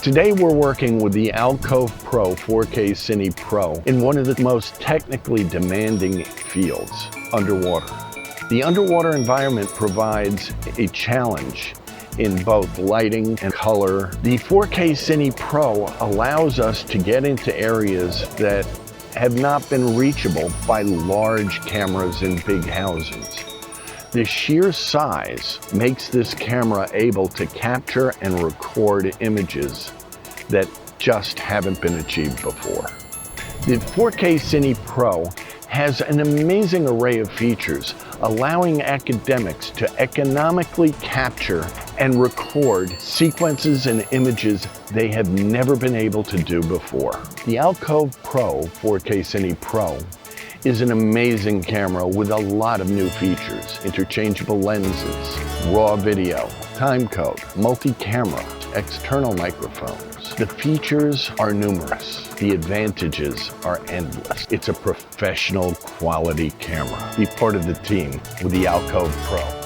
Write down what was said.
Today we're working with the AlcovePro 4K Cine Pro in one of the most technically demanding fields, underwater. The underwater environment provides a challenge in both lighting and color. The 4K Cine Pro allows us to get into areas that have not been reachable by large cameras in big houses. The sheer size makes this camera able to capture and record images that just haven't been achieved before. The 4K Cine Pro has an amazing array of features, allowing academics to economically capture and record sequences and images they have never been able to do before. The AlcovePro 4K Cine Pro is an amazing camera with a lot of new features: interchangeable lenses, raw video, time code, multi-camera, external microphones. The features are numerous. The advantages are endless. It's a professional quality camera. Be part of the team with the AlcovePro.